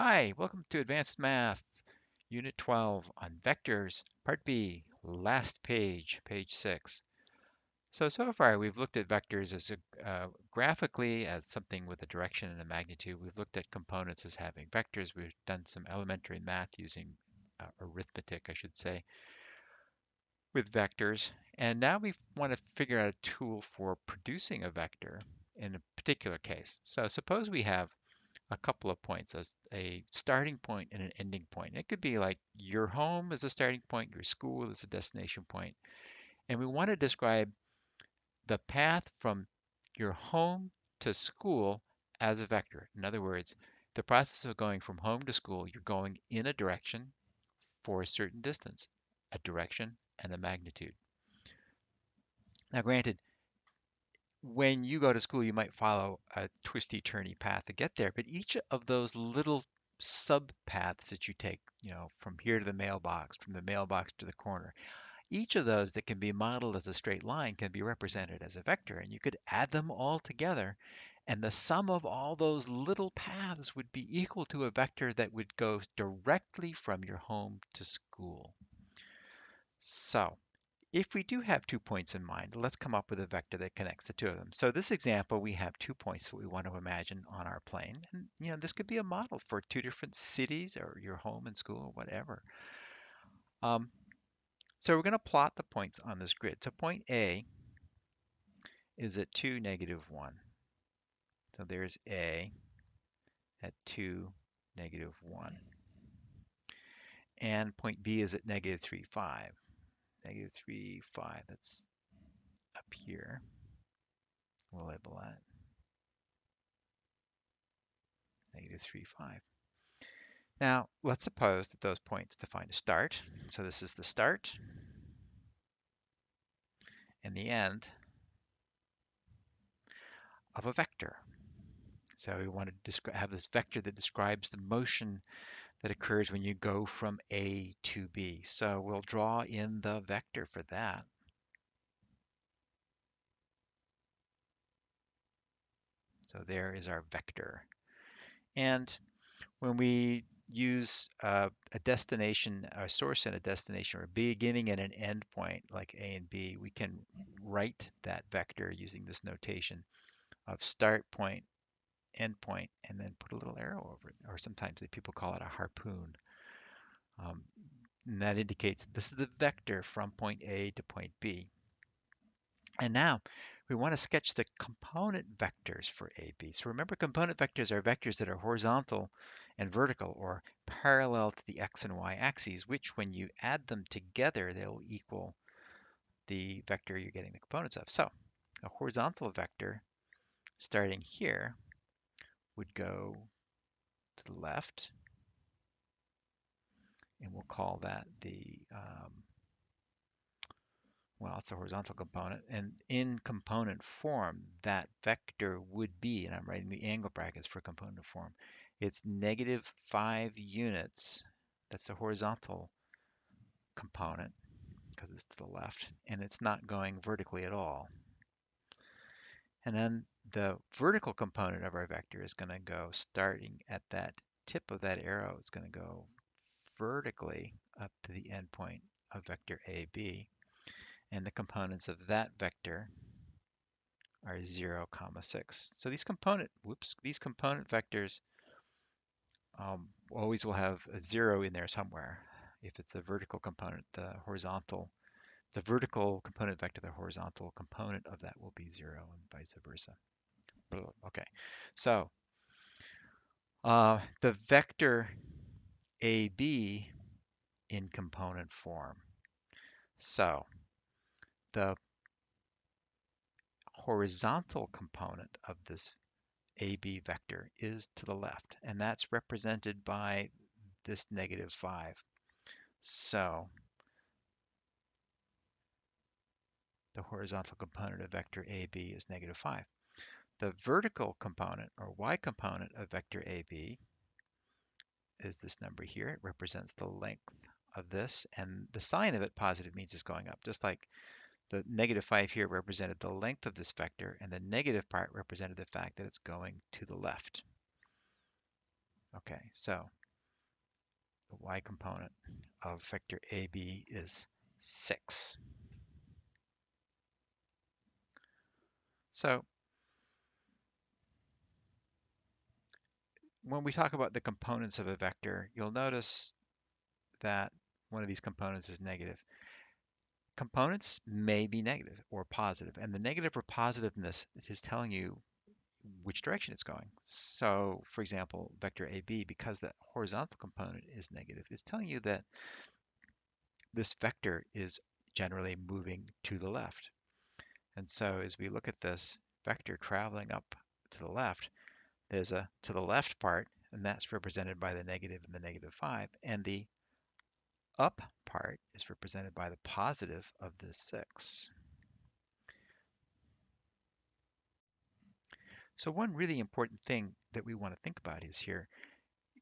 Hi, welcome to Advanced Math, Unit 12 on vectors, Part B, last page, page 6. So far we've looked at vectors as graphically as something with a direction and a magnitude. We've looked at components as having vectors. We've done some elementary math using arithmetic, I should say, with vectors. And now we want to figure out a tool for producing a vector in a particular case. So suppose we have a couple of points as a starting point and an ending point. It could be like your home is a starting point, your school is a destination point, and we want to describe the path from your home to school as a vector. In other words, the process of going from home to school, you're going in a direction for a certain distance, a direction and a magnitude. Now, granted, when you go to school, you might follow a twisty, turny path to get there, but each of those little sub paths that you take, from here to the mailbox, from the mailbox to the corner, each of those that can be modeled as a straight line can be represented as a vector, and you could add them all together, and the sum of all those little paths would be equal to a vector that would go directly from your home to school. So, if we do have 2 points in mind, let's come up with a vector that connects the two of them. So this example, we have 2 points that we want to imagine on our plane. And this could be a model for two different cities or your home and school, whatever. Um, so we're going to plot the points on this grid. So point A is at 2, -1. So there's A at 2, -1. And point B is at -3, 5. -3, 5, that's up here. We'll label that -3, 5. Now, let's suppose that those points define a start. So this is the start and the end of a vector. So we want to have this vector that describes the motion that occurs when you go from A to B. So we'll draw in the vector for that. So there is our vector. And when we use a destination, a source and a destination, or a beginning and an end point like A and B, we can write that vector using this notation of start point, end point, and then put a little arrow over it. Or sometimes people call it a harpoon. Um, and that indicates this is the vector from point A to point B. And now we want to sketch the component vectors for AB. So remember, component vectors are vectors that are horizontal and vertical or parallel to the x and y axes, which when you add them together, they'll equal the vector you're getting the components of. So a horizontal vector starting here would go to the left, and we'll call that well, it's a horizontal component. And in component form, that vector would be, and I'm writing the angle brackets for component form, it's -5 units. That's the horizontal component because it's to the left, and it's not going vertically at all. And then the vertical component of our vector is going to go starting at that tip of that arrow. It's going to go vertically up to the endpoint of vector AB. And the components of that vector are 0, 6. So these component vectors always will have a 0 in there somewhere. If it's a vertical component, the vertical component vector, the horizontal component of that will be 0 and vice versa. Okay, so the vector AB in component form. So the horizontal component of this AB vector is to the left, and that's represented by this -5. So the horizontal component of vector AB is -5. The vertical component, or y component of vector AB, is this number here. It represents the length of this, and the sign of it, positive, means it's going up, just like the -5 here represented the length of this vector, and the negative part represented the fact that it's going to the left. Okay, so the y component of vector AB is 6. So when we talk about the components of a vector, you'll notice that one of these components is negative. Components may be negative or positive, and the negative or positiveness is telling you which direction it's going. So, for example, vector AB, because the horizontal component is negative, it's telling you that this vector is generally moving to the left. And so as we look at this vector traveling up to the left, there's a to the left part, and that's represented by the negative and the negative 5, and the up part is represented by the positive of the 6. So one really important thing that we want to think about is here,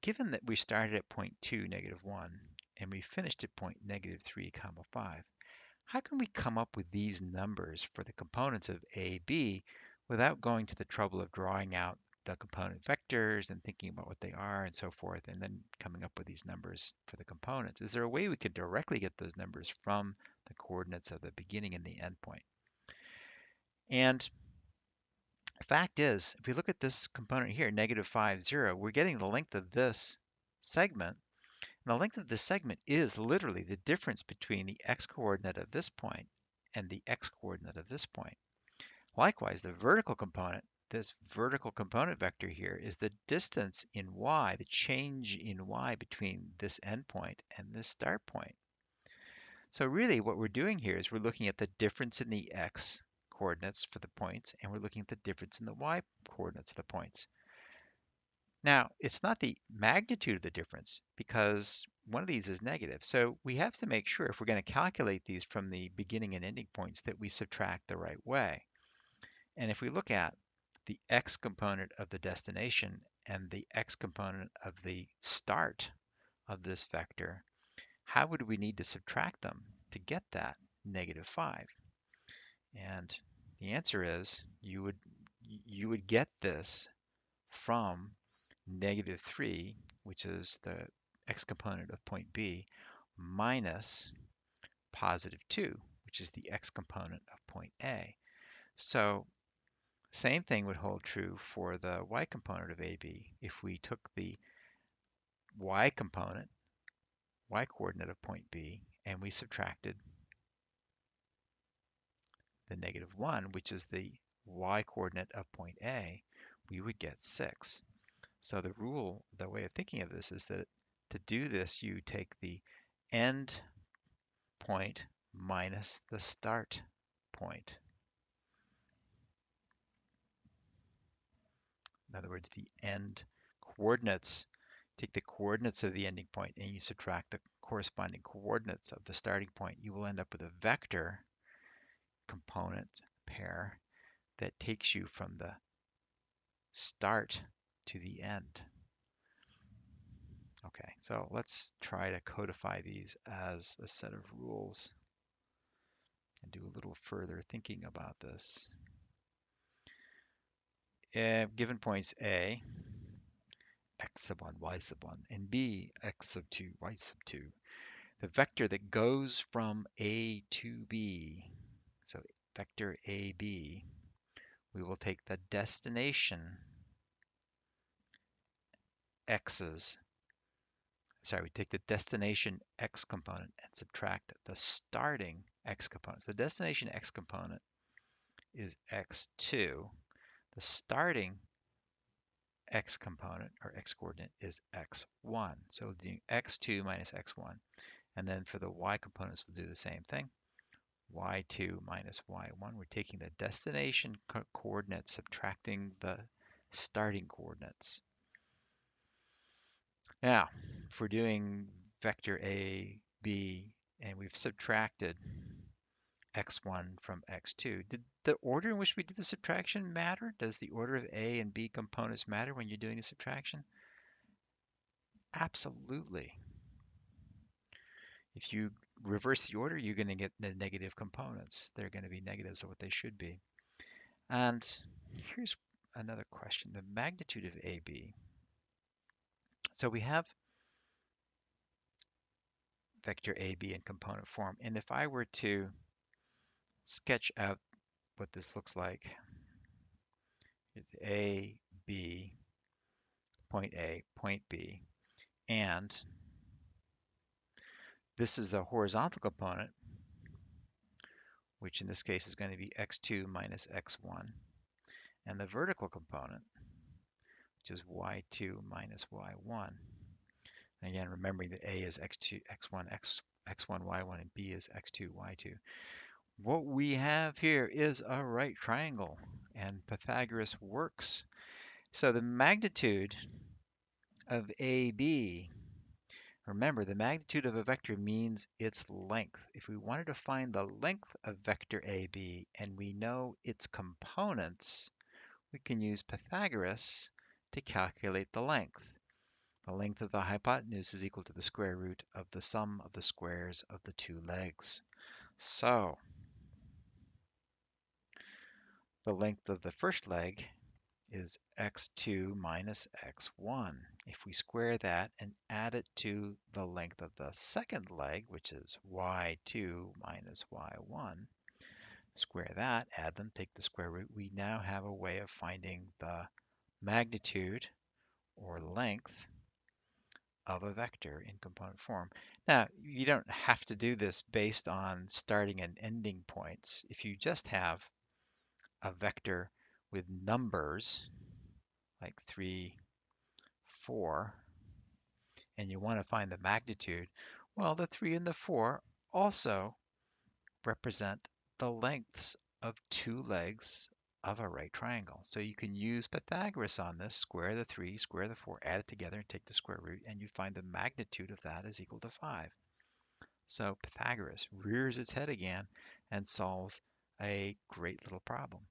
given that we started at point 2, negative 1, and we finished at point negative 3, comma 5, how can we come up with these numbers for the components of AB without going to the trouble of drawing out the component vectors and thinking about what they are and so forth, and then coming up with these numbers for the components? Is there a way we could directly get those numbers from the coordinates of the beginning and the end point? And the fact is, if we look at this component here, negative 5, 0, we're getting the length of this segment. And the length of this segment is literally the difference between the x-coordinate of this point and the x-coordinate of this point. Likewise, the vertical component, this vertical component vector here, is the distance in y, the change in y between this endpoint and this start point. So really what we're doing here is we're looking at the difference in the x coordinates for the points, and we're looking at the difference in the y coordinates of the points. Now, it's not the magnitude of the difference because one of these is negative. So we have to make sure if we're going to calculate these from the beginning and ending points that we subtract the right way. And if we look at the x component of the destination and the x component of the start of this vector, how would we need to subtract them to get that negative 5? And the answer is you would get this from negative 3, which is the x component of point B, minus positive 2, which is the x component of point A. So same thing would hold true for the y component of AB. If we took the y component, y coordinate of point B, and we subtracted the negative 1, which is the y coordinate of point A, we would get 6. So the way of thinking of this is that to do this, you take the end point minus the start point. In other words, the end coordinates, take the coordinates of the ending point and you subtract the corresponding coordinates of the starting point. You will end up with a vector component pair that takes you from the start to the end. Okay, so let's try to codify these as a set of rules and do a little further thinking about this. Given points A, x sub 1, y sub 1, and B, x sub 2, y sub 2, the vector that goes from A to B, so vector AB, we will take the destination x's, we take the destination x component and subtract the starting x component. So the destination x component is x2. The starting x component or x coordinate is x1. So the x2 minus x1. And then for the y components, we'll do the same thing. y2 minus y1. We're taking the destination coordinates, subtracting the starting coordinates. Now, if we're doing vector A, B, and we've subtracted x1 from x2, did the order in which we did the subtraction matter? Does the order of A and B components matter when you're doing a subtraction? Absolutely. If you reverse the order, you're going to get the negative components. They're going to be negatives of what they should be. And here's another question. The magnitude of AB, So we have vector AB in component form. And if I were to sketch out what this looks like, it's A, B, point A, point B, and this is the horizontal component, which in this case is going to be x2 minus x1, and the vertical component, which is y2 minus y1. And again, remembering that A is x2, x1, x1, y1, and B is x2, y2. What we have here is a right triangle, and Pythagoras works. So the magnitude of AB, remember the magnitude of a vector means its length. If we wanted to find the length of vector AB and we know its components, we can use Pythagoras to calculate the length. The length of the hypotenuse is equal to the square root of the sum of the squares of the two legs. So the length of the first leg is x2 minus x1. If we square that and add it to the length of the second leg, which is y2 minus y1, square that, add them, take the square root, we now have a way of finding the magnitude or length of a vector in component form. Now, you don't have to do this based on starting and ending points. If you just have a vector with numbers like 3, 4, and you want to find the magnitude, well, the 3 and the 4 also represent the lengths of two legs of a right triangle. So you can use Pythagoras on this, square the 3, square the 4, add it together and take the square root, and you find the magnitude of that is equal to 5. So Pythagoras rears its head again and solves a great little problem.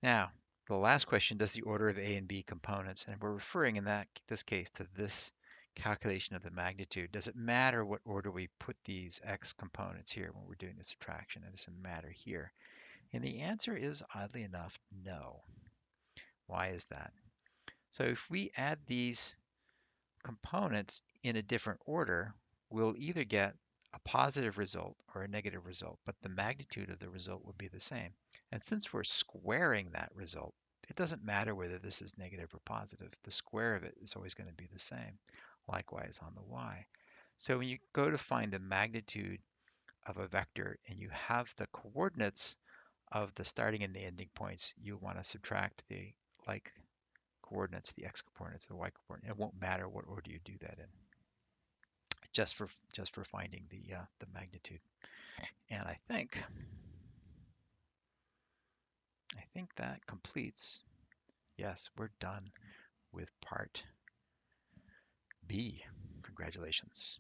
Now, the last question, does the order of A and B components, and we're referring in this case to this calculation of the magnitude, does it matter what order we put these x components here when we're doing the subtraction? It doesn't matter here. And the answer is, oddly enough, no. Why is that? So if we add these components in a different order, we'll either get a positive result or a negative result, but the magnitude of the result will be the same. And since we're squaring that result, it doesn't matter whether this is negative or positive. The square of it is always going to be the same. Likewise on the y. So when you go to find the magnitude of a vector and you have the coordinates of the starting and the ending points, you want to subtract the like coordinates, the x coordinates, the y coordinates. It won't matter what order you do that in, just for finding the magnitude. And I think that completes. Yes, we're done with part B. Congratulations.